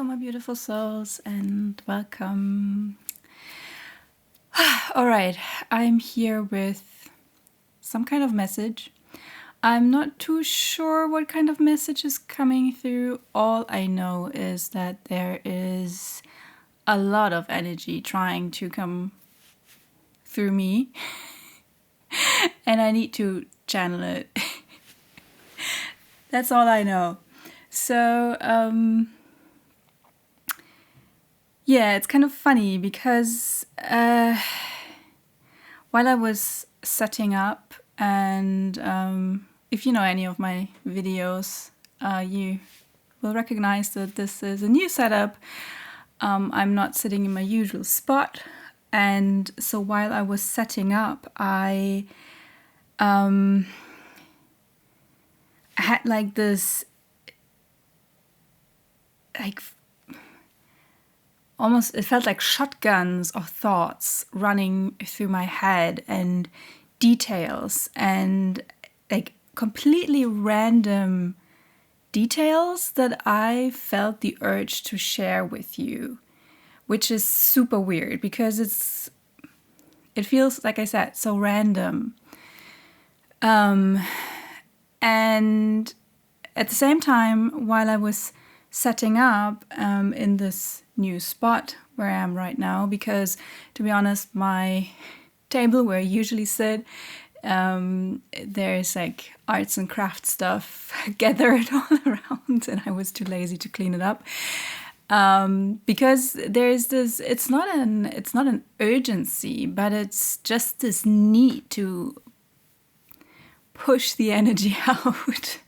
Hello, my beautiful souls, and welcome. All right, I'm here with some kind of message. I'm not too sure what kind of message is coming through. All I know is that there is a lot of energy trying to come through me, and I need to channel it. That's all I know. So, yeah, it's kind of funny because while I was setting up, and if you know any of my videos, you will recognize that this is a new setup. I'm not sitting in my usual spot. And so while I was setting up, I had like this, like, almost, it felt like shotguns of thoughts running through my head and details and like completely random details that I felt the urge to share with you, which is super weird because it feels, like I said, so random. And at the same time, while I was setting up in this new spot where I am right now, because to be honest, my table where I usually sit, there's like arts and crafts stuff gathered all around, and I was too lazy to clean it up. Because there's this, it's not an urgency, but it's just this need to push the energy out.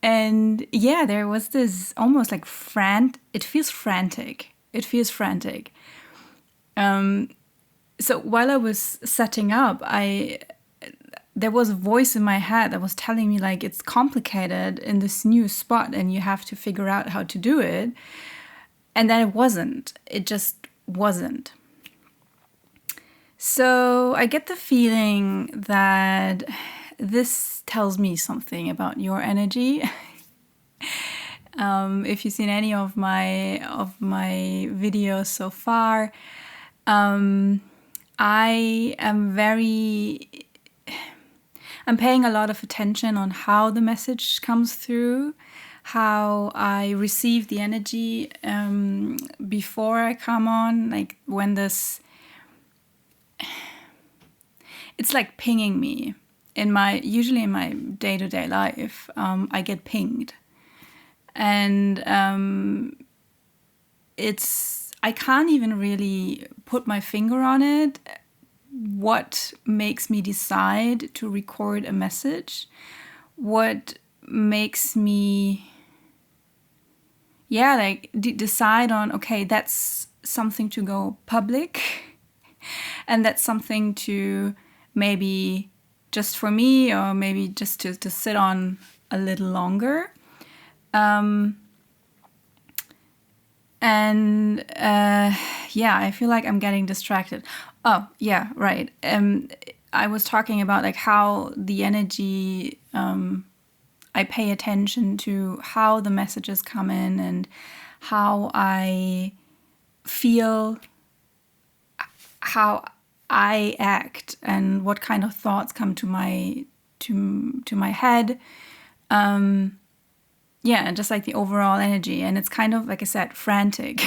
And yeah, there was this almost like it feels frantic. So while I was setting up, there was a voice in my head that was telling me like it's complicated in this new spot and you have to figure out how to do it. And then it just wasn't. So I get the feeling that this tells me something about your energy. If you've seen any of my videos so far, I'm paying a lot of attention on how the message comes through, how I receive the energy before I come on, like when it's like pinging me. Usually in my day-to-day life, I get pinged. And I can't even really put my finger on it, what makes me decide to record a message, what makes me, decide on, okay, that's something to go public, and that's something to maybe just for me, or maybe just to sit on a little longer. I feel like I'm getting distracted. Oh, yeah, right. I was talking about like how the energy, I pay attention to how the messages come in and how I feel, how I act, and what kind of thoughts come to my head. And just like the overall energy. And it's kind of, like I said, frantic.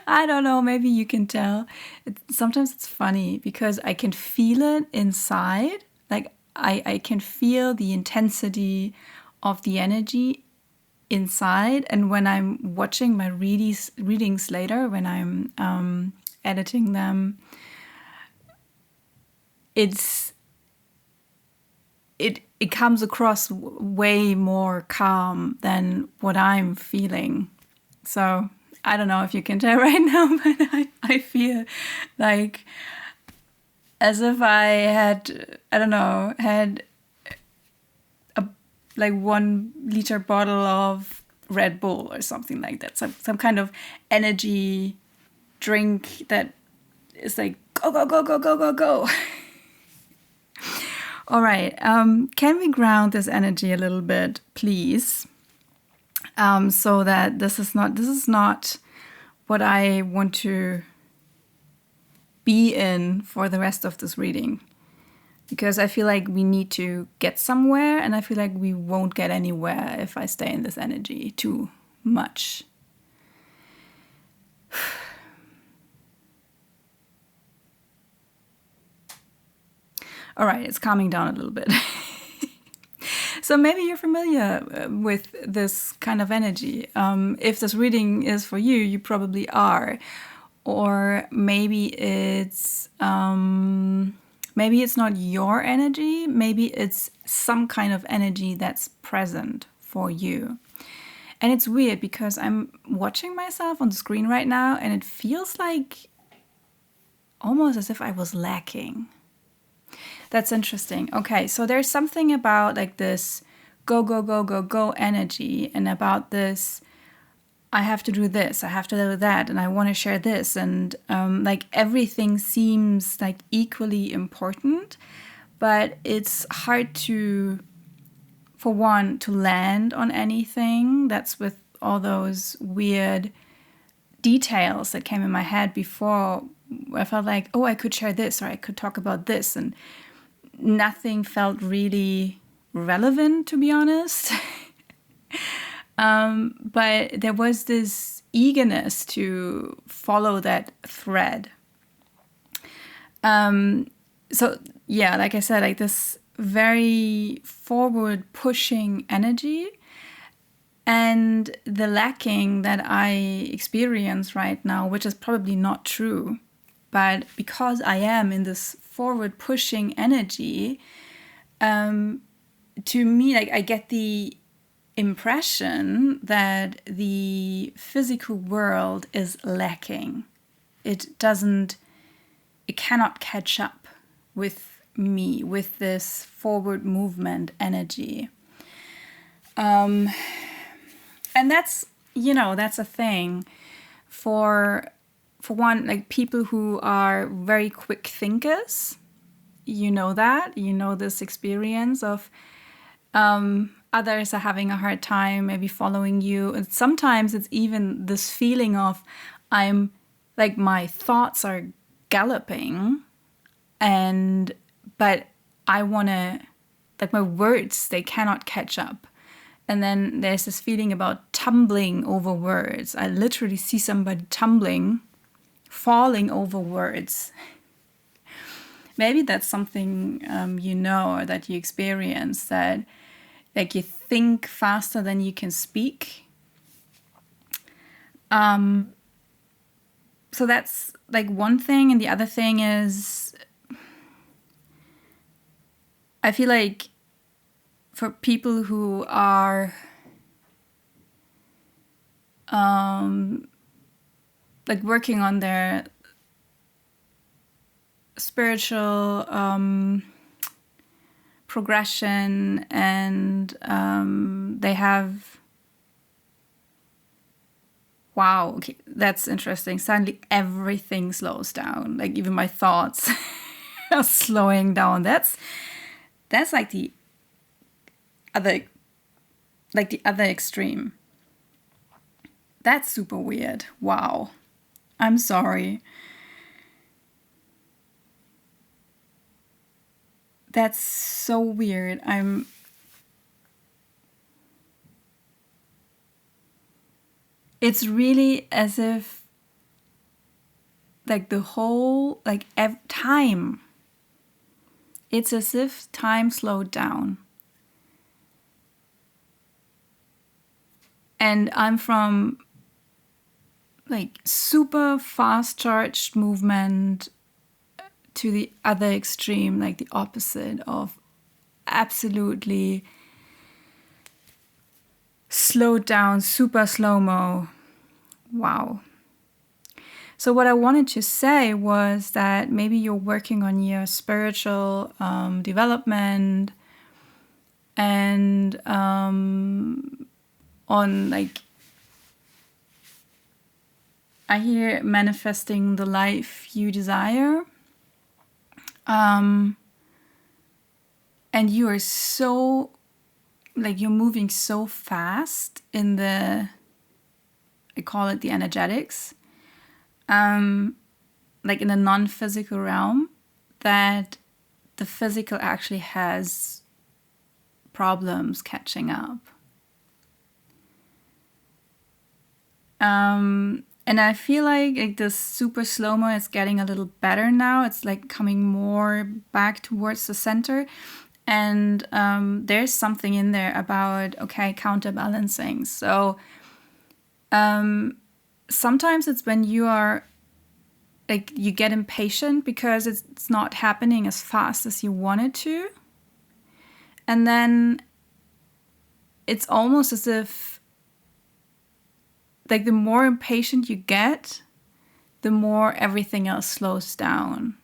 I don't know, maybe you can tell. Sometimes it's funny because I can feel it inside. Like I can feel the intensity of the energy inside. And when I'm watching my readings later, when I'm editing them, it comes across way more calm than what I'm feeling. So I don't know if you can tell right now, but I feel like as if I had a 1 liter bottle of Red Bull or something like that. Some kind of energy drink that is like go, go, go, go, go, go, go. All right. Can we ground this energy a little bit, please? So that this is not what I want to be in for the rest of this reading. Because I feel like we need to get somewhere, and I feel like we won't get anywhere if I stay in this energy too much. All right, it's calming down a little bit. So maybe you're familiar with this kind of energy. If this reading is for you, you probably are. Or maybe it's not your energy. Maybe it's some kind of energy that's present for you. And it's weird because I'm watching myself on the screen right now, and it feels like almost as if I was lacking. That's interesting. Okay, so there's something about like this go, go, go, go, go energy, and about this, I have to do this, I have to do that, and I want to share this. And like everything seems like equally important, but it's hard to, for one, to land on anything. That's with all those weird details that came in my head before. I felt like, oh, I could share this, or I could talk about this, and nothing felt really relevant, to be honest. But there was this eagerness to follow that thread. So yeah, like I said, like this very forward pushing energy, and the lacking that I experience right now, which is probably not true, but because I am in this forward pushing energy, to me, like I get the impression that the physical world is lacking. It cannot catch up with me, with this forward movement energy. And that's a thing for one, like people who are very quick thinkers. You know this experience of others are having a hard time maybe following you. And sometimes it's even this feeling of I'm like my thoughts are galloping, but I want to, like my words, they cannot catch up. And then there's this feeling about tumbling over words. I literally see somebody falling over words. Maybe that's something or that you experience, that like you think faster than you can speak. So that's like one thing. And the other thing is, I feel like for people who are like working on their spiritual progression, and they have, wow, okay, that's interesting. Suddenly everything slows down. Like even my thoughts are slowing down. That's like the other extreme. That's super weird. Wow. I'm sorry. That's so weird. It's really as if like the whole, like time, it's as if time slowed down. And I'm from like super fast charged movement to the other extreme, like the opposite of absolutely slowed down, super slow-mo. Wow. So what I wanted to say was that maybe you're working on your spiritual development, and on like, I hear manifesting the life you desire. And you are so like you're moving so fast in the, I call it the energetics, like in a non-physical realm, that the physical actually has problems catching up. And I feel like this super slow-mo is getting a little better now. It's like coming more back towards the center. And there's something in there about, okay, counterbalancing. So sometimes it's when you are, like, you get impatient because it's not happening as fast as you want it to. And then it's almost as if, like, the more impatient you get, the more everything else slows down.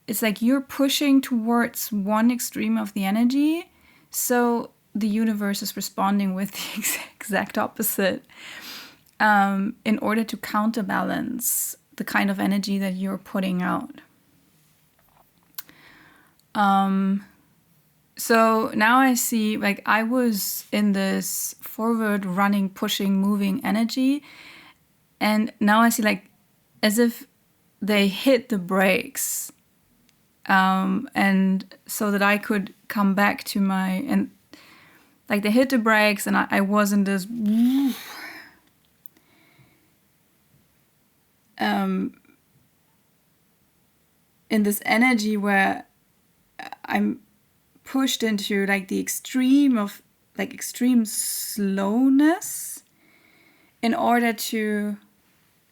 It's like you're pushing towards one extreme of the energy, so the universe is responding with the exact opposite in order to counterbalance the kind of energy that you're putting out. So now I see, like, I was in this forward running, pushing, moving energy, and now I see, like, as if they hit the brakes, and so that I could come back to my, and like they hit the brakes, and I was in this in this energy where I'm pushed into like the extreme of like extreme slowness in order to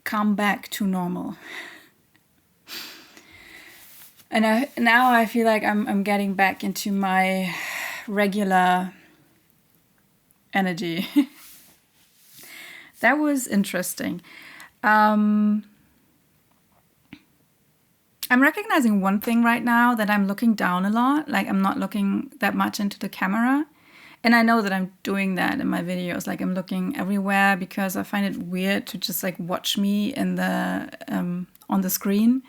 come back to normal. And now I feel like I'm getting back into my regular energy. That was interesting. I'm recognizing one thing right now, that I'm looking down a lot. Like, I'm not looking that much into the camera. And I know that I'm doing that in my videos. Like, I'm looking everywhere because I find it weird to just like watch me in the on the screen.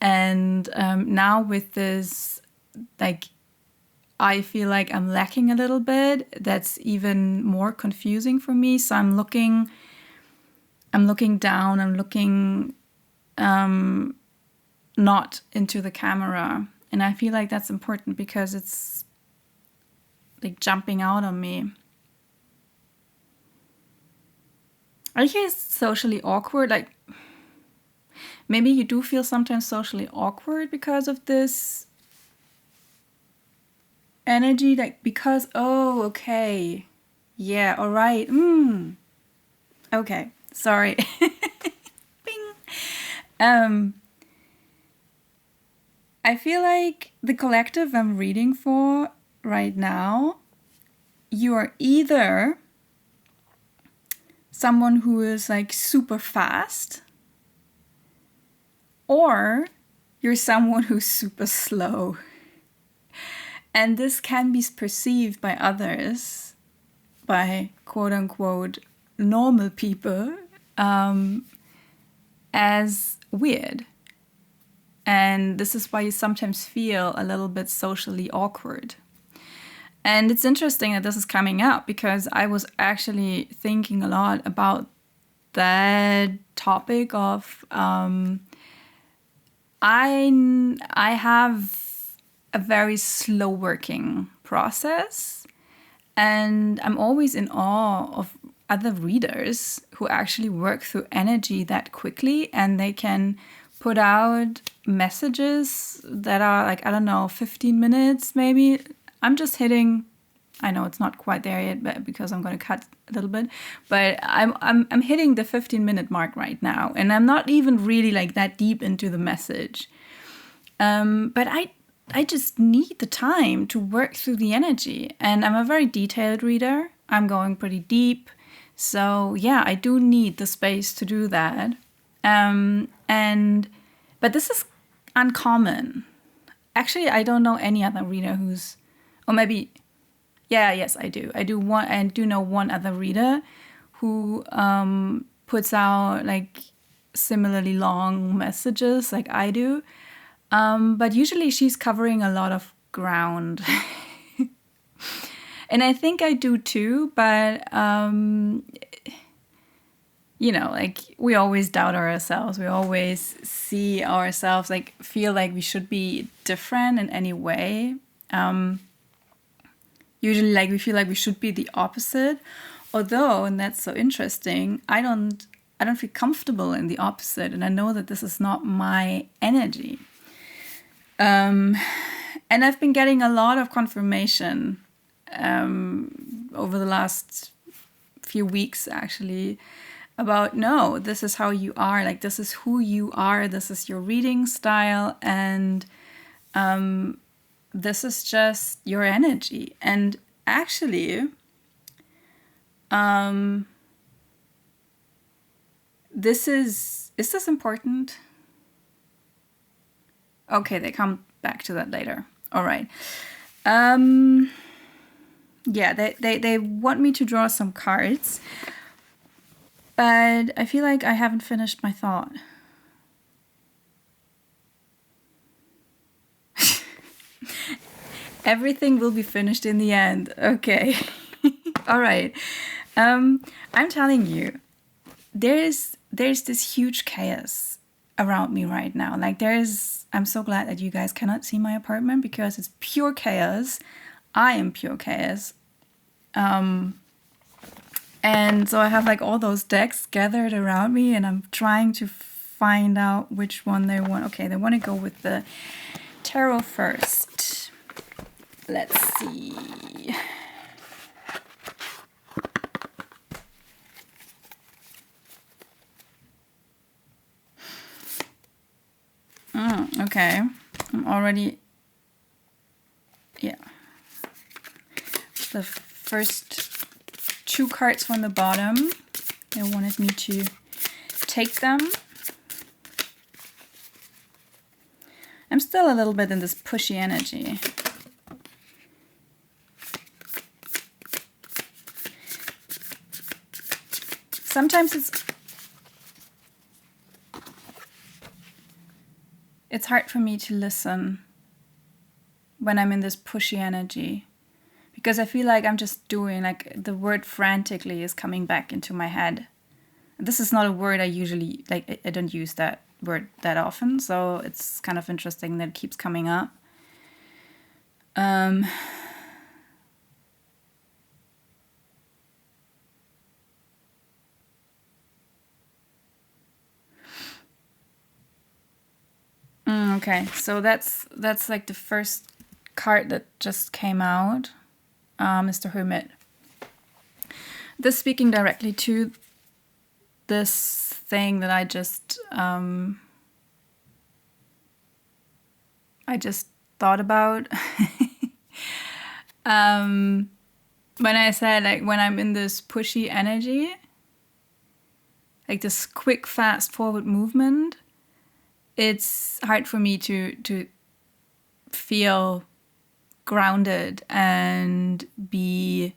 And now with this, like, I feel like I'm lacking a little bit. That's even more confusing for me. So I'm looking down. I'm looking not into the camera. And I feel like that's important because it's like jumping out on me. I think it's socially awkward. Like, maybe you do feel sometimes socially awkward because of this energy. Like, because, oh, okay. Yeah, all right. Okay, sorry. Bing. I feel like the collective I'm reading for right now, you are either someone who is like super fast, or you're someone who's super slow. And this can be perceived by others, by quote unquote normal people, as weird. And this is why you sometimes feel a little bit socially awkward. And it's interesting that this is coming up because I was actually thinking a lot about that topic of I have a very slow working process, and I'm always in awe of other readers who actually work through energy that quickly, and they can put out messages that are like, I don't know, 15 minutes maybe. I'm just hitting, I know it's not quite there yet, but because I'm going to cut a little bit, but I'm hitting the 15-minute mark right now, and I'm not even really like that deep into the message. But I just need the time to work through the energy, and I'm a very detailed reader. I'm going pretty deep, so yeah, I do need the space to do that. But this is uncommon. Actually, I don't know any other reader who's, or maybe, yeah, yes, I do. I do know one other reader who puts out like similarly long messages like I do. But usually she's covering a lot of ground. And I think I do too, but like we always doubt ourselves. We always see ourselves, like feel like we should be different in any way. Usually, like we feel like we should be the opposite. Although, and that's so interesting, I don't feel comfortable in the opposite, and I know that this is not my energy. And I've been getting a lot of confirmation over the last few weeks, actually, about no, this is how you are, like this is who you are, this is your reading style, and this is just your energy. And actually, is this important? Okay, they come back to that later. All right. Yeah, they want me to draw some cards, but I feel like I haven't finished my thought. Everything will be finished in the end. Okay. All right. I'm telling you, there's this huge chaos around me right now. Like I'm so glad that you guys cannot see my apartment because it's pure chaos. I am pure chaos. And so I have like all those decks gathered around me, and I'm trying to find out which one they want. Okay, they want to go with the tarot first. Let's see. Okay, I'm already, yeah. The first two cards from the bottom, they wanted me to take them. I'm still a little bit in this pushy energy. Sometimes it's hard for me to listen when I'm in this pushy energy, because I feel like I'm just doing, like the word frantically is coming back into my head. This is not a word I usually, like I don't use that word that often, so it's kind of interesting that it keeps coming up. Okay, so that's like the first card that just came out, Mr. Hermit. This speaking directly to this thing that I just thought about. When I said, like, when I'm in this pushy energy, like this quick, fast forward movement, it's hard for me to feel grounded and be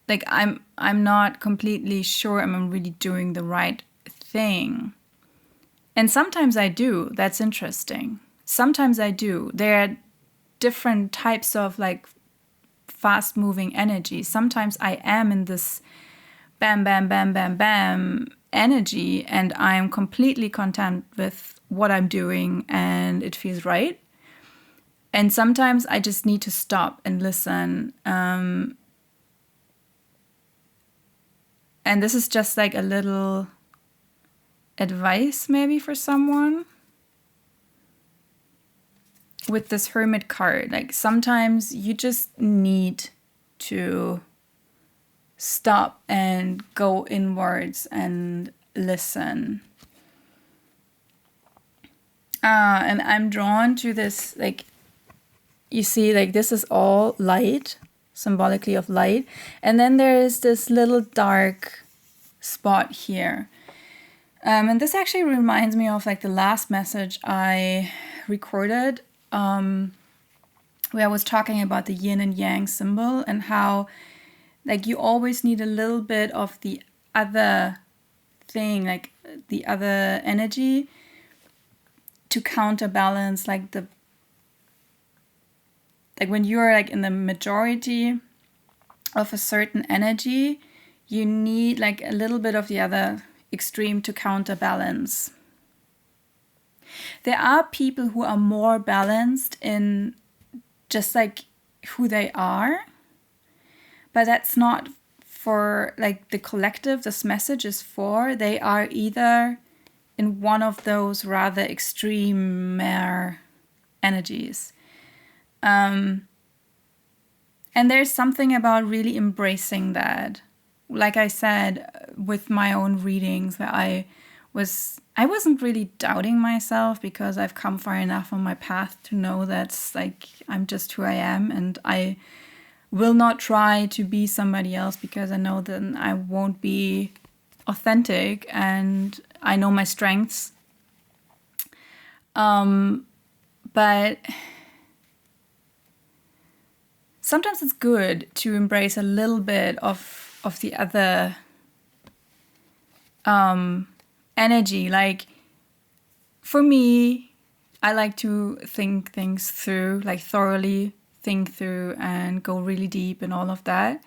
like I'm not completely sure I'm really doing the right thing. And sometimes I do. That's interesting. Sometimes I do. There are different types of like fast moving energy. Sometimes I am in this bam, bam, bam, bam, bam energy, and I'm completely content with what I'm doing and it feels right. And sometimes I just need to stop and listen. And this is just like a little advice maybe for someone with this Hermit card. Like sometimes you just need to stop and go inwards and listen. And I'm drawn to this, like, you see, like this is all light, symbolically of light. And then there is this little dark spot here. And this actually reminds me of like the last message I recorded, where I was talking about the yin and yang symbol and how like you always need a little bit of the other thing, like the other energy to counterbalance like the like when you're like in the majority of a certain energy, you need like a little bit of the other extreme to counterbalance. There are people who are more balanced in just like who they are, but that's not for like the collective. This message is for, they are either in one of those rather extreme energies. And there's something about really embracing that. Like I said, with my own readings, that I wasn't really doubting myself, because I've come far enough on my path to know that's like, I'm just who I am, and I will not try to be somebody else, because I know then I won't be authentic, and I know my strengths. But sometimes it's good to embrace a little bit of the other energy. Like for me, I like to think things through, like thoroughly think through and go really deep and all of that.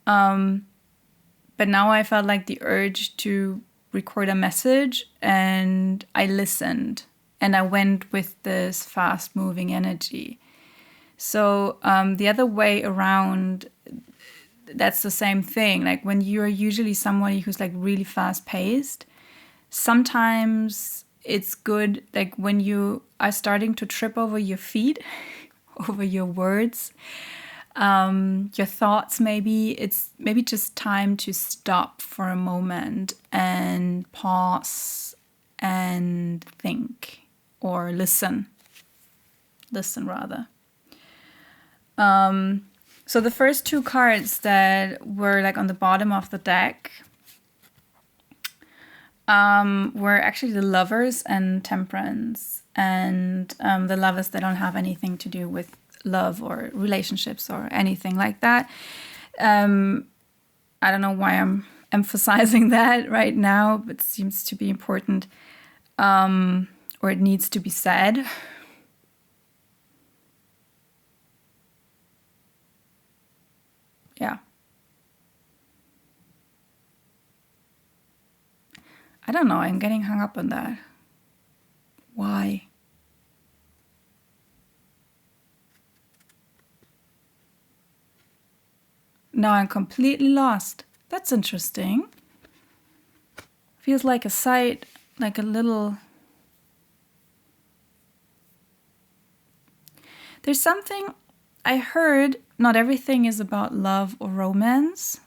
But now I felt like the urge to record a message, and I listened, and I went with this fast moving energy. So the other way around, that's the same thing. Like when you're usually somebody who's like really fast paced, sometimes it's good, like when you are starting to trip over your feet, over your words, your thoughts, maybe it's maybe just time to stop for a moment and pause and think, or listen rather. So the first two cards that were like on the bottom of the deck were actually the Lovers and Temperance. And the Lovers, they don't have anything to do with love or relationships or anything like that. I don't know why I'm emphasizing that right now, but it seems to be important, or it needs to be said. Yeah. I don't know. I'm getting hung up on that. Why? Now I'm completely lost. That's interesting. Feels like a sight, like a little... There's something I heard, not everything is about love or romance.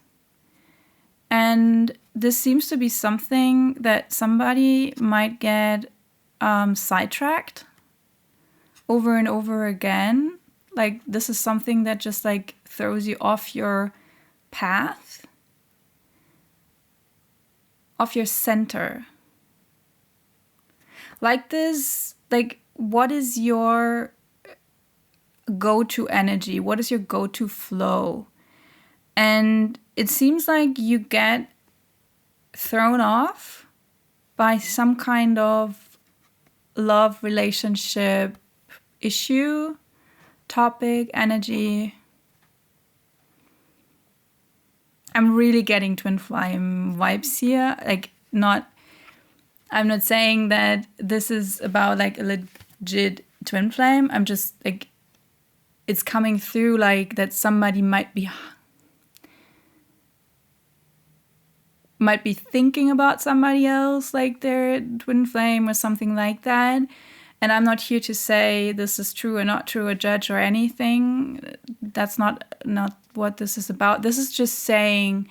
And this seems to be something that somebody might get sidetracked over and over again. Like this is something that just like throws you off your path, off your center. Like this, like what is your go-to energy? What is your go-to flow? And it seems like you get thrown off by some kind of love, relationship, issue, topic, energy. I'm really getting twin flame vibes here. Like I'm not saying that this is about like a legit twin flame. I'm just like, it's coming through like that somebody might be thinking about somebody else, like their twin flame or something like that. And I'm not here to say this is true or not true or judge or anything. That's not what this is about. This is just saying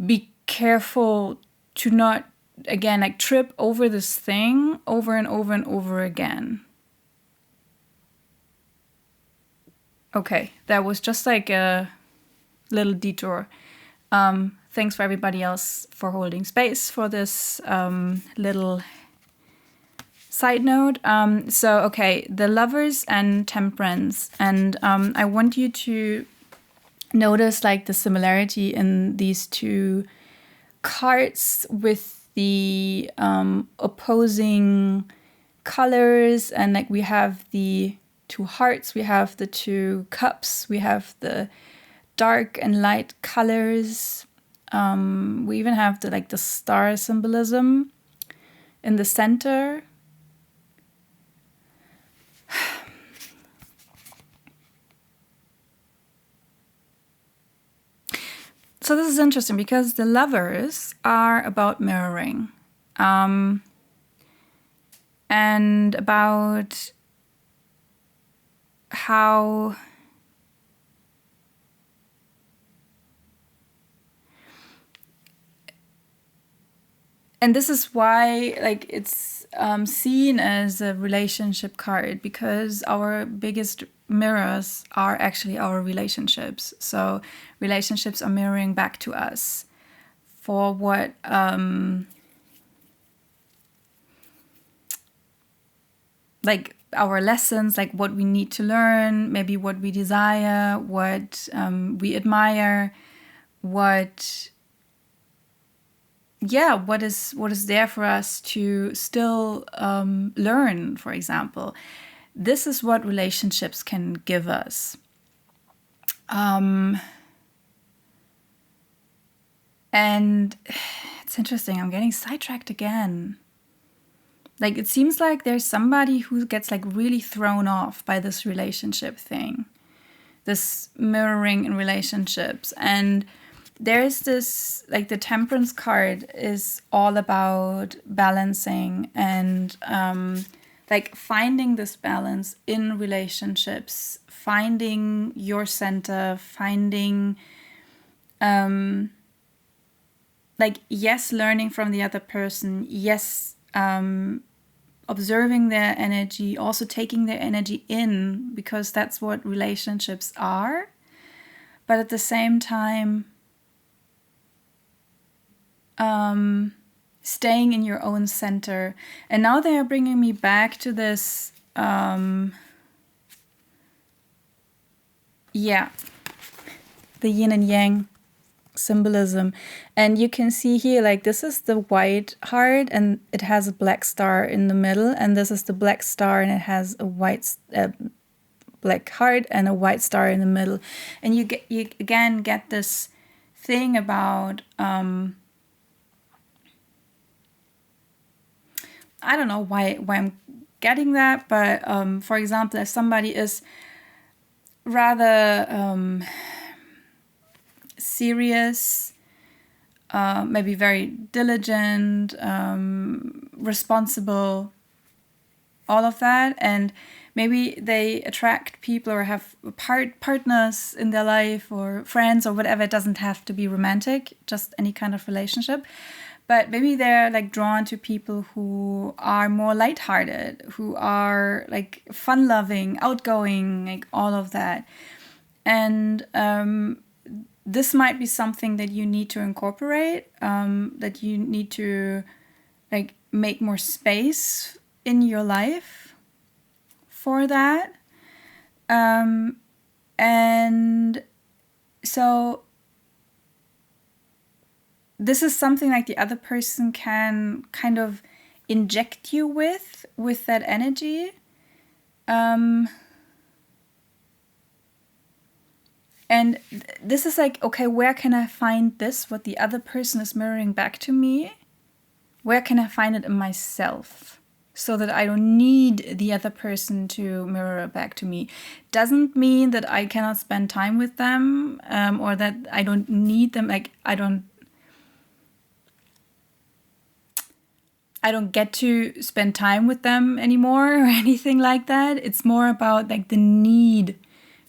be careful to not, again, like trip over this thing over and over and over again. Okay, that was just like a little detour. Thanks for everybody else for holding space for this little side note. Okay, the Lovers and Temperance. And I want you to notice like the similarity in these two cards with the opposing colors. And like we have the two hearts, we have the two cups, we have the dark and light colors. We even have the star symbolism in the center. So this is interesting because the Lovers are about mirroring, and about how and this is why it's seen as a relationship card, because our biggest mirrors are actually our relationships. So relationships are mirroring back to us for what our lessons, what we need to learn, maybe what we desire, what we admire, what is there for us to still learn, for example. This is what relationships can give us. And it's interesting, I'm getting sidetracked again. It seems like there's somebody who gets really thrown off by this relationship thing, this mirroring in relationships. And there's this, the Temperance card is all about balancing and finding this balance in relationships, finding your center, finding yes, learning from the other person, yes, observing their energy, also taking their energy in, because that's what relationships are. But at the same time, staying in your own center. And now they are bringing me back to this, the yin and yang symbolism. And you can see here, this is the white heart and it has a black star in the middle, and this is the black star and it has a white black heart and a white star in the middle. And you again get this thing about I don't know why I'm getting that, but for example, if somebody is rather serious, maybe very diligent, responsible, all of that, and maybe they attract people or have partners in their life or friends or whatever. It doesn't have to be romantic, just any kind of relationship. But maybe they're drawn to people who are more lighthearted, who are fun-loving, outgoing, all of that. And this might be something that you need to incorporate, that you need to make more space in your life for that. And so this is something the other person can kind of inject you with that energy. And this is okay, where can I find this, what the other person is mirroring back to me? Where can I find it in myself so that I don't need the other person to mirror back to me? Doesn't mean that I cannot spend time with them, or that I don't need them. I don't get to spend time with them anymore or anything like that. It's more about the need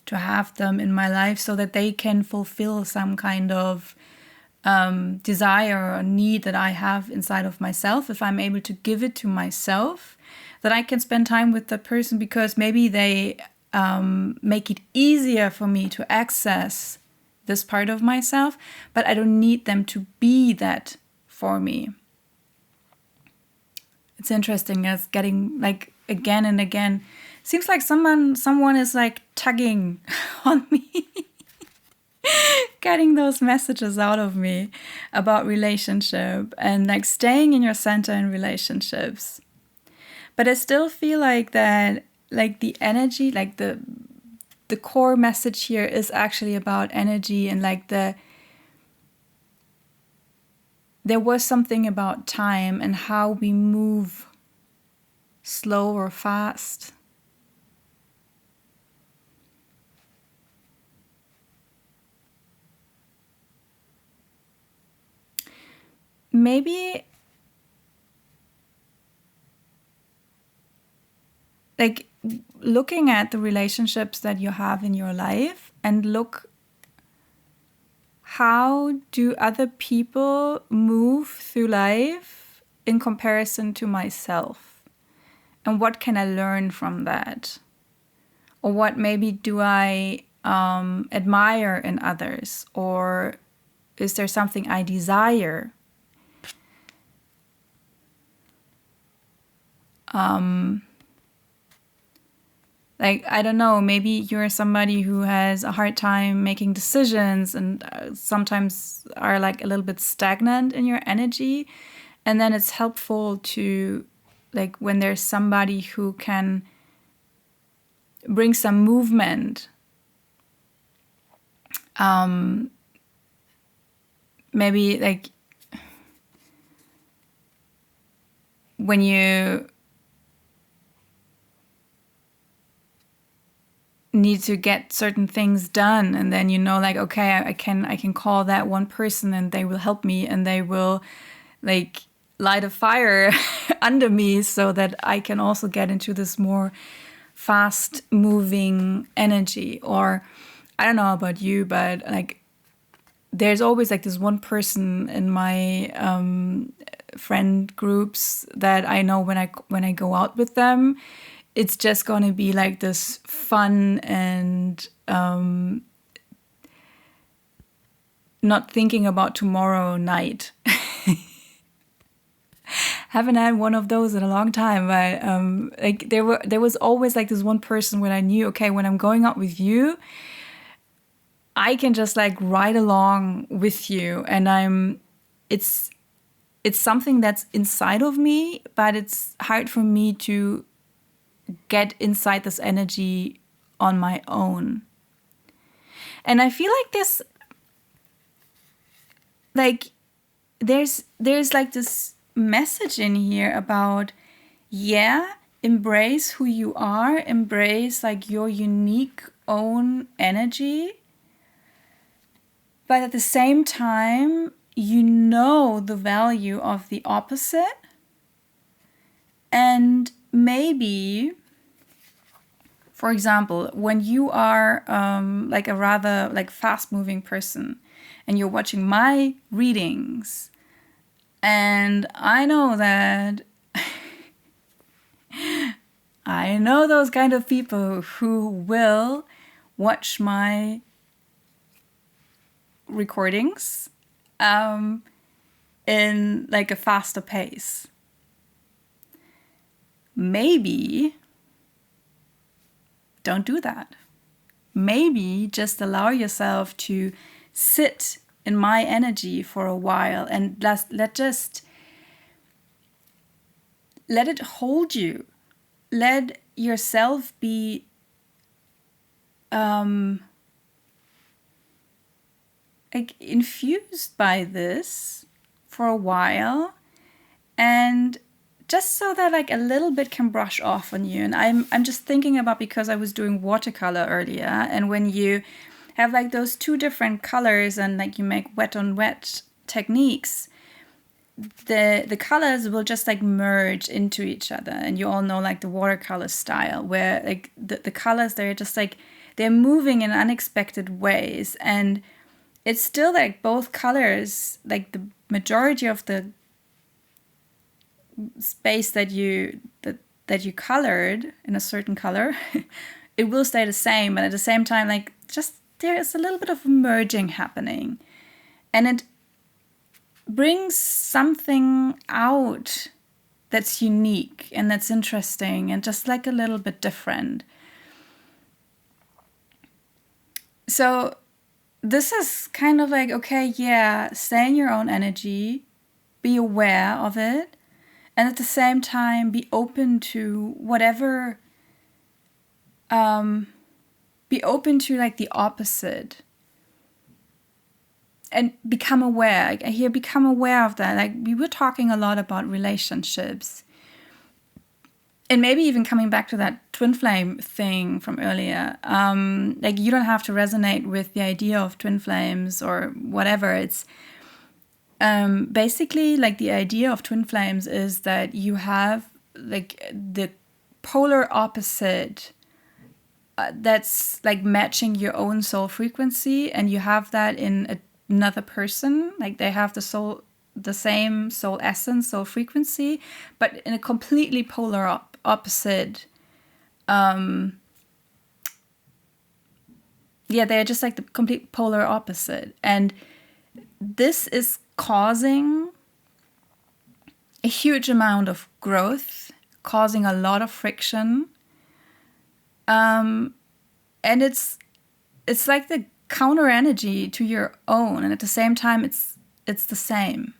to have them in my life so that they can fulfill some kind of desire or need that I have inside of myself. If I'm able to give it to myself, that I can spend time with the person because maybe they make it easier for me to access this part of myself, but I don't need them to be that for me. It's interesting. It's getting again and again. Seems like someone is tugging on me, getting those messages out of me about relationship and staying in your center in relationships. But I still feel that like the energy, like the core message here is actually about energy, and like there was something about time and how we move slow or fast. Maybe like looking at the relationships that you have in your life and look, how do other people move through life in comparison to myself? And what can I learn from that? Or what maybe do I admire in others? Or is there something I desire? Like, I don't know, maybe you're somebody who has a hard time making decisions and sometimes are like a little bit stagnant in your energy. And then it's helpful to, like, when there's somebody who can bring some movement. Maybe like when you need to get certain things done, and then you know, like, okay, I can call that one person and they will help me, and they will like light a fire under me so that I can also get into this more fast moving energy. Or I don't know about you, but like there's always like this one person in my friend groups that I know when I go out with them, it's just going to be like this fun and not thinking about tomorrow night. Haven't had one of those in a long time, but like there was always like this one person when I knew, okay, when I'm going out with you, I can just like ride along with you, and it's something that's inside of me, but it's hard for me to get inside this energy on my own. And I feel like there's like this message in here about, yeah, embrace who you are, embrace like your unique own energy, but at the same time you know the value of the opposite. And maybe, for example, when you are like a rather like fast-moving person and you're watching my readings, and I know that I know those kind of people who will watch my recordings in like a faster pace. Maybe don't do that. Maybe just allow yourself to sit in my energy for a while and let it hold you. Let yourself be like infused by this for a while, and just so that like a little bit can brush off on you. And I'm just thinking about, because I was doing watercolor earlier, and when you have like those two different colors and like you make wet on wet techniques, the colors will just like merge into each other. And you all know like the watercolor style, where like the colors, they're just like they're moving in unexpected ways, and it's still like both colors, like the majority of the space that you colored in a certain color, it will stay the same, but at the same time, like just there is a little bit of merging happening, and it brings something out that's unique and that's interesting and just like a little bit different. So this is kind of like, okay, yeah, stay in your own energy, be aware of it, and at the same time be open to whatever be open to like the opposite and become aware. I hear become aware of that. Like we were talking a lot about relationships. And maybe even coming back to that twin flame thing from earlier, like you don't have to resonate with the idea of twin flames or whatever. It's basically like the idea of twin flames is that you have like the polar opposite that's like matching your own soul frequency, and you have that in another person. Like they have the same soul essence, soul frequency, but in a completely polar opposite. They're just like the complete polar opposite, and this is causing a huge amount of growth, causing a lot of friction, and it's like the counter energy to your own, and at the same time it's the same.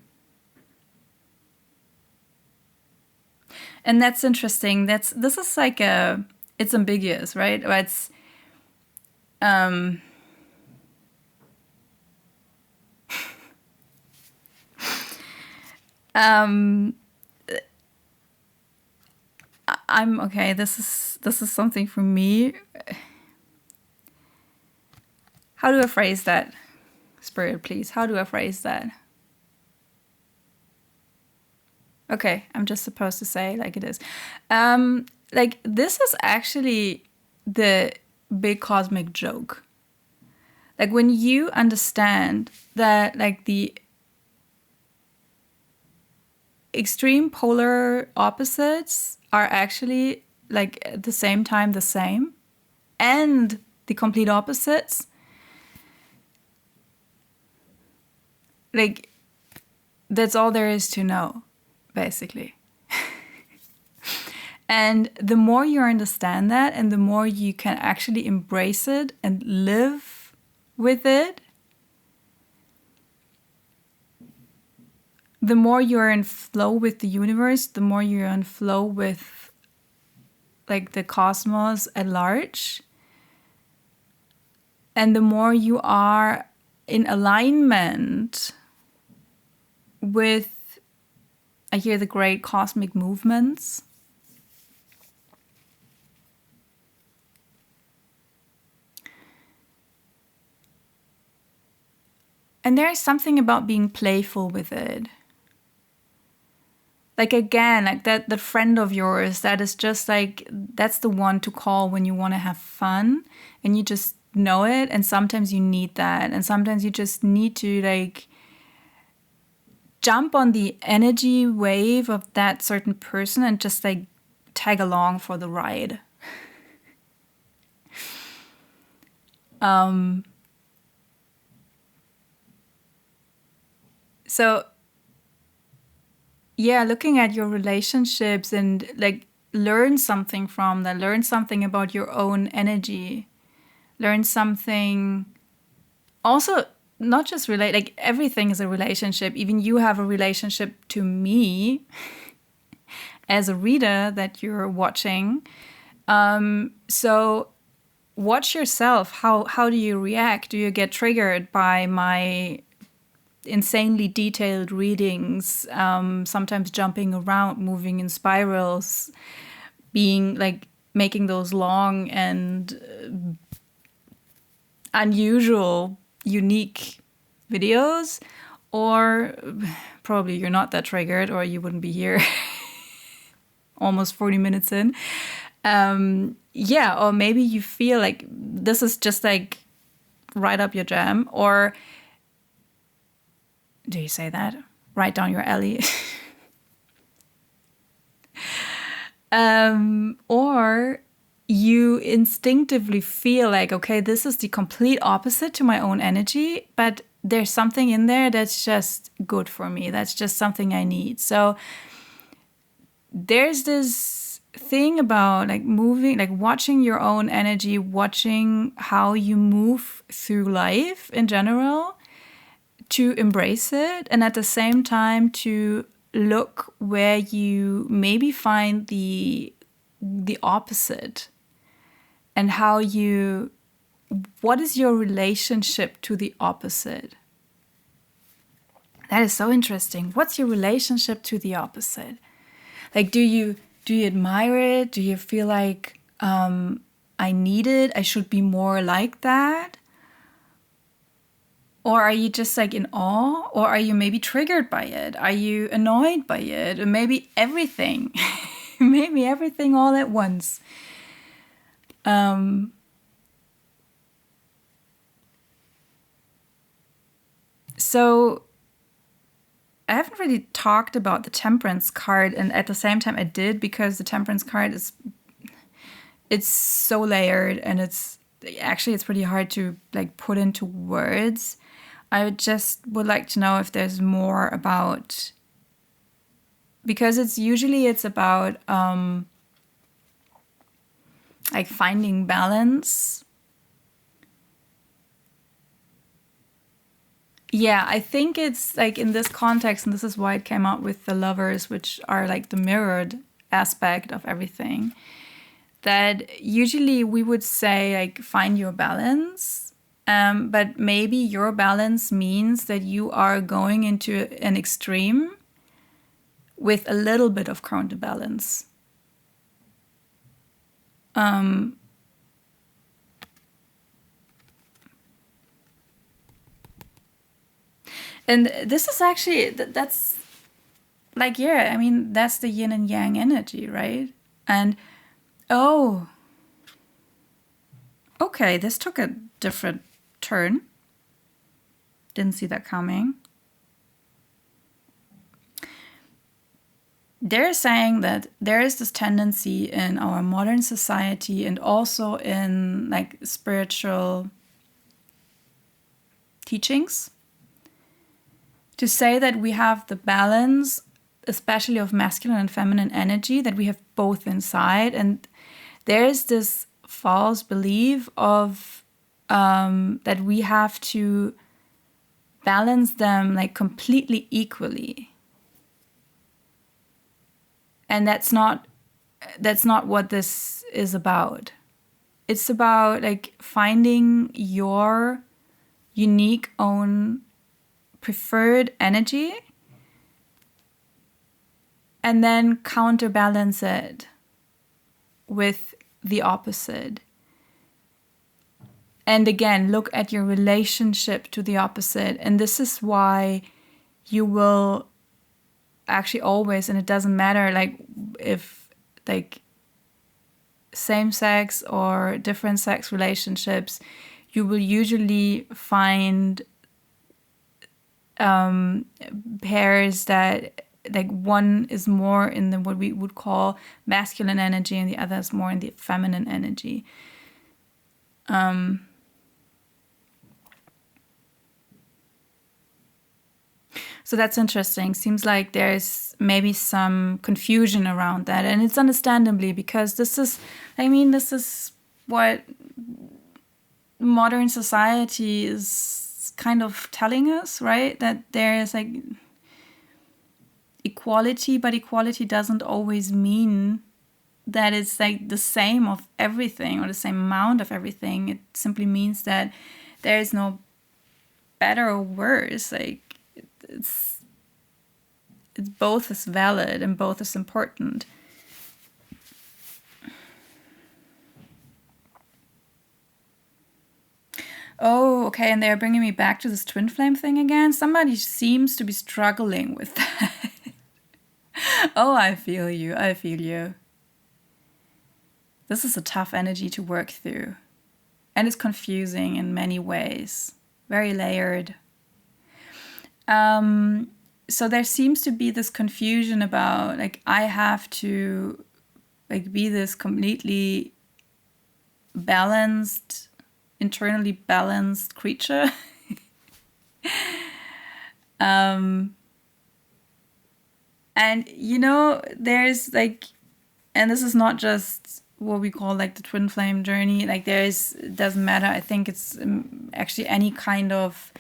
And that's interesting. This is like it's ambiguous, right? Or it's I'm okay. This is something for me. How do I phrase that? Spirit, please. How do I phrase that? Okay, I'm just supposed to say like it is. Like this is actually the big cosmic joke. Like when you understand that like the extreme polar opposites are actually like at the same time the same, and the complete opposites, like that's all there is to know, basically. And the more you understand that, and the more you can actually embrace it and live with it, the more you're in flow with the universe, the more you're in flow with like the cosmos at large, and the more you are in alignment with, I hear the great cosmic movements. And there is something about being playful with it. Like again, like that friend of yours that is just like, that's the one to call when you want to have fun and you just know it. And sometimes you need that. And sometimes you just need to like jump on the energy wave of that certain person and just like tag along for the ride. So yeah, looking at your relationships and like learn something from that, learn something about your own energy, learn something also, not just relate, like everything is a relationship. Even you have a relationship to me as a reader that you're watching. So watch yourself. How do you react? Do you get triggered by my insanely detailed readings, sometimes jumping around, moving in spirals, being like making those long and unusual, unique videos? Or probably you're not that triggered, or you wouldn't be here almost 40 minutes in. Or maybe you feel like this is just like right up your jam, or do you say that? Right down your alley. Or you instinctively feel like, okay, this is the complete opposite to my own energy, but there's something in there that's just good for me. That's just something I need. So there's this thing about like moving, like watching your own energy, watching how you move through life in general, to embrace it, and at the same time to look where you maybe find the opposite, and what is your relationship to the opposite? That is so interesting. What's your relationship to the opposite? Like, do you admire it? Do you feel like I need it? I should be more like that? Or are you just like in awe? Or are you maybe triggered by it? Are you annoyed by it? Or maybe everything? Maybe everything all at once. So I haven't really talked about the temperance card, and at the same time I did, because the temperance card it's so layered, and it's pretty hard to like put into words. I would like to know if there's more about, because it's about like finding balance. Yeah, I think it's like in this context, and this is why it came out with the lovers, which are like the mirrored aspect of everything, that usually we would say like find your balance. But maybe your balance means that you are going into an extreme with a little bit of counterbalance. And this is actually, that's like, yeah, I mean, that's the yin and yang energy, right? And, oh, okay, this took a different turn. Didn't see that coming. They're saying that there is this tendency in our modern society, and also in like spiritual teachings, to say that we have the balance, especially of masculine and feminine energy, that we have both inside. And there's this false belief of that we have to balance them like completely equally. And that's not what this is about. It's about like finding your unique own preferred energy and then counterbalance it with the opposite. And again, look at your relationship to the opposite. And this is why you will actually always, and it doesn't matter like if like same sex or different sex relationships, you will usually find pairs that like one is more in the what we would call masculine energy and the other is more in the feminine energy. So that's interesting. Seems like there's maybe some confusion around that, and it's understandably, because this is what modern society is kind of telling us, right? That there is like equality, but equality doesn't always mean that it's like the same of everything or the same amount of everything. It simply means that there is no better or worse. Like it's both is valid and both is important. Oh, okay, and they're bringing me back to this twin flame thing again. Somebody seems to be struggling with that. Oh, I feel you. I feel you. This is a tough energy to work through. And it's confusing in many ways. Very layered. So there seems to be this confusion about, like, I have to, like, be this completely balanced, internally balanced creature. And, you know, there's, like, and this is not just what we call, like, the twin flame journey. Like, it doesn't matter. I think it's actually any kind of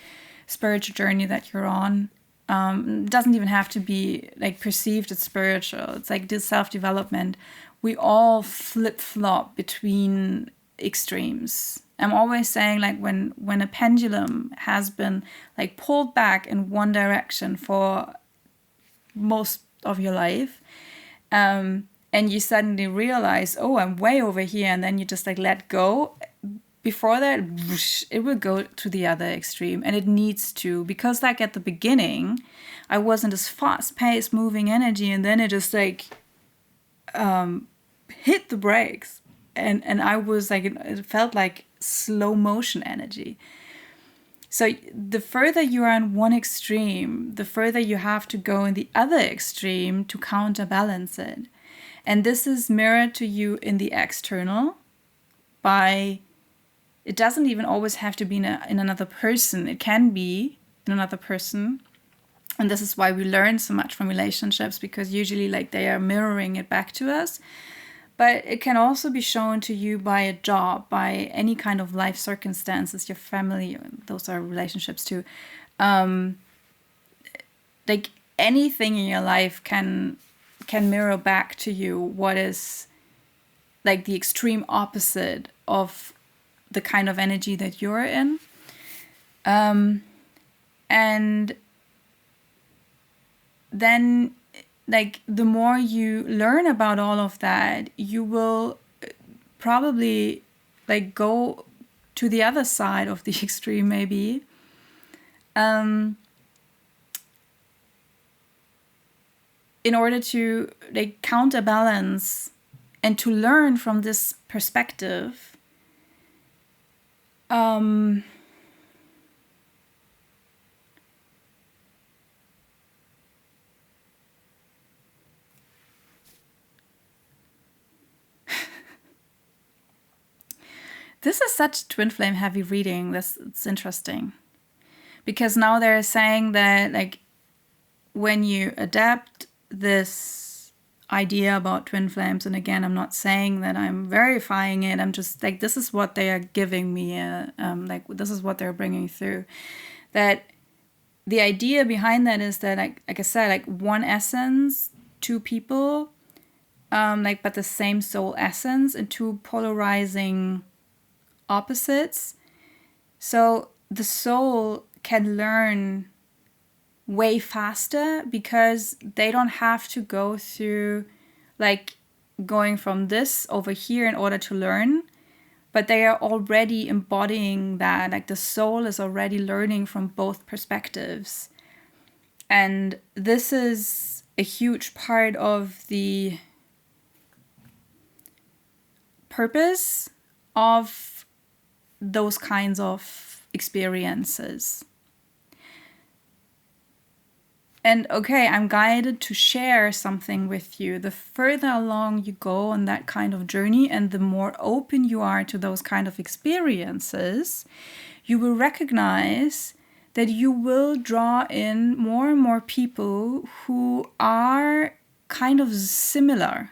spiritual journey that you're on. Doesn't even have to be like perceived as spiritual. It's like this self-development. We all flip-flop between extremes. I'm always saying, like, when a pendulum has been like pulled back in one direction for most of your life, and you suddenly realize, oh, I'm way over here, and then you just like let go. Before that, whoosh, it will go to the other extreme, and it needs to, because like at the beginning, I wasn't as fast-paced moving energy, and then it just like hit the brakes, and I was like, it felt like slow motion energy. So the further you are in one extreme, the further you have to go in the other extreme to counterbalance it. And this is mirrored to you in the external by, it doesn't even always have to be in another person. It can be in another person. And this is why we learn so much from relationships, because usually like they are mirroring it back to us. But it can also be shown to you by a job, by any kind of life circumstances, your family, those are relationships too. Like anything in your life can mirror back to you what is like the extreme opposite of the kind of energy that you're in. And then like the more you learn about all of that, you will probably like go to the other side of the extreme maybe. In order to like counterbalance and to learn from this perspective. This is such twin flame heavy reading. It's interesting. Because now they're saying that like when you adapt this idea about twin flames, and again, I'm not saying that I'm verifying it. I'm just like, this is what they are giving me. Like this is what they're bringing through. That the idea behind that is that like I said, like one essence, two people, like but the same soul essence and two polarizing opposites. So the soul can learn way faster because they don't have to go through like going from this over here in order to learn, but they are already embodying that. Like the soul is already learning from both perspectives. And this is a huge part of the purpose of those kinds of experiences. And okay, I'm guided to share something with you. The further along you go on that kind of journey and the more open you are to those kind of experiences, you will recognize that you will draw in more and more people who are kind of similar,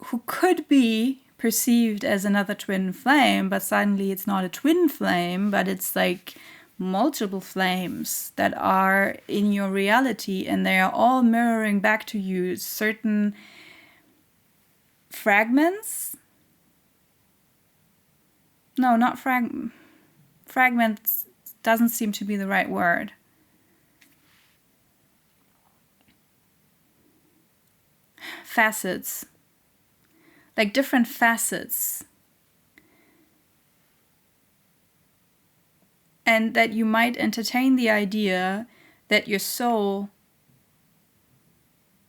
who could be perceived as another twin flame, but suddenly it's not a twin flame, but it's like multiple flames that are in your reality, and they are all mirroring back to you certain fragments. No, not fragments doesn't seem to be the right word. Facets. Like different facets. And that you might entertain the idea that your soul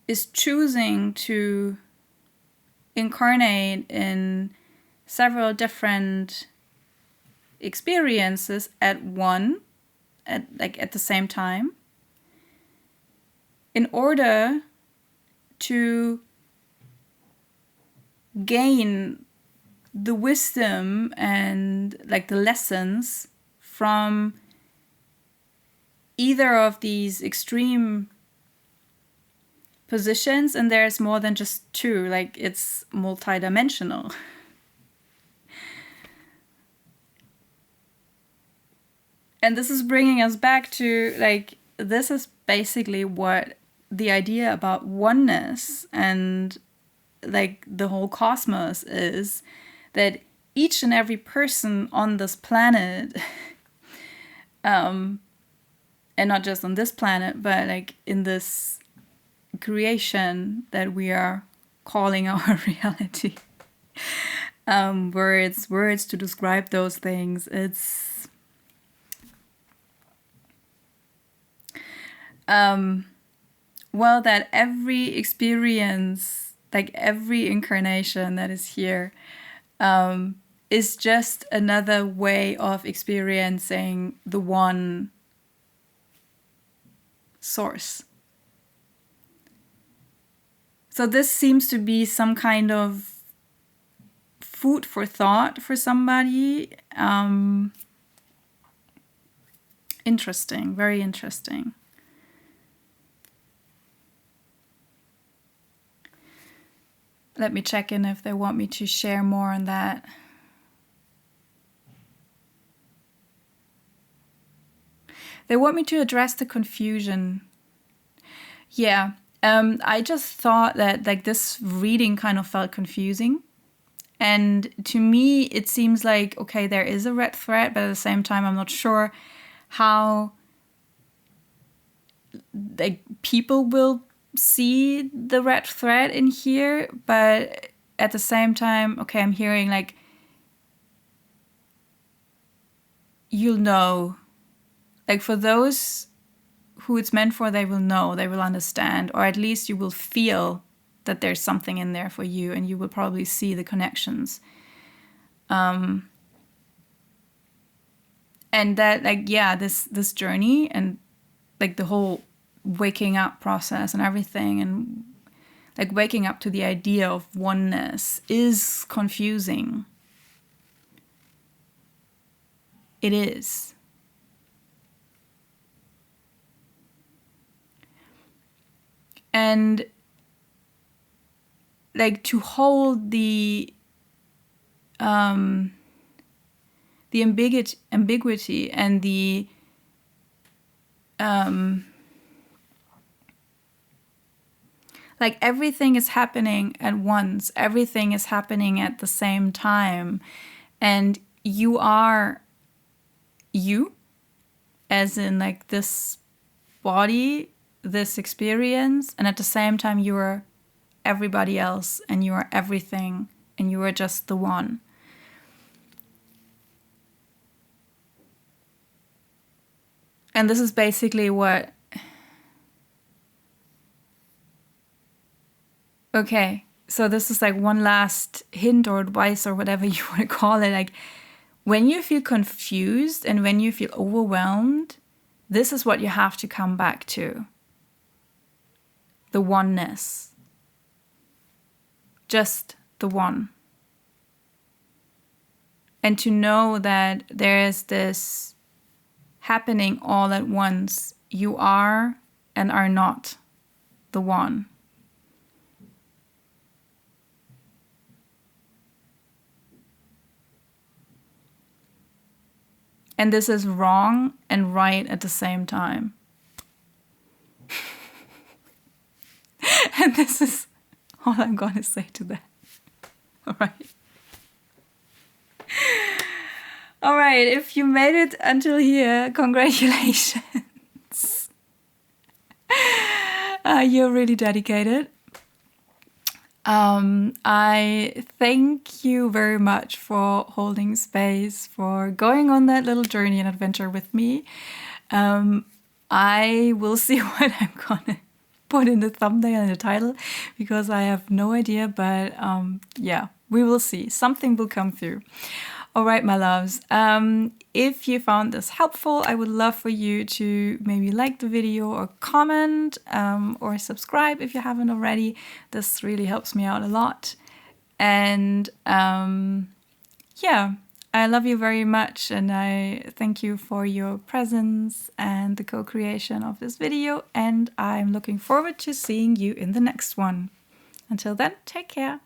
is choosing to incarnate in several different experiences at the same time, in order to gain the wisdom and like the lessons from either of these extreme positions. And there's more than just two, like it's multidimensional. And this is bringing us back to like, this is basically what the idea about oneness and like the whole cosmos is, that each and every person on this planet, and not just on this planet, but like in this creation that we are calling our reality, words to describe those things. It's well, that every experience, like every incarnation that is here, is just another way of experiencing the one source. So this seems to be some kind of food for thought for somebody. Interesting, very interesting. Let me check in if they want me to share more on that. They want me to address the confusion. Yeah, I just thought that like this reading kind of felt confusing. And to me, it seems like, okay, there is a red thread, but at the same time, I'm not sure how like people will see the red thread in here. But at the same time, okay, I'm hearing like, you'll know. Like for those who it's meant for, they will know, they will understand, or at least you will feel that there's something in there for you, and you will probably see the connections. And that, like, yeah, this journey and like the whole waking up process and everything, and like waking up to the idea of oneness is confusing. It is. And like to hold the ambiguity and the like everything is happening at once, everything is happening at the same time, and you are you, as in like this body, this experience, and at the same time you are everybody else, and you are everything, and you are just the one. And this is basically what... Okay, so this is like one last hint or advice or whatever you want to call it. Like when you feel confused and when you feel overwhelmed, this is what you have to come back to. The oneness. Just the one. And to know that there is this happening all at once. You are and are not the one. And this is wrong and right at the same time. And this is all I'm going to say to that. All right. All right, if you made it until here, congratulations. You're really dedicated. I thank you very much for holding space, for going on that little journey and adventure with me. I will see what I'm gonna put in the thumbnail and the title, because I have no idea, but yeah, we will see. Something will come through. All right, my loves. If you found this helpful, I would love for you to maybe like the video or comment or subscribe if you haven't already. This really helps me out a lot. And yeah, I love you very much, and I thank you for your presence and the co-creation of this video, and I'm looking forward to seeing you in the next one. Until then, take care.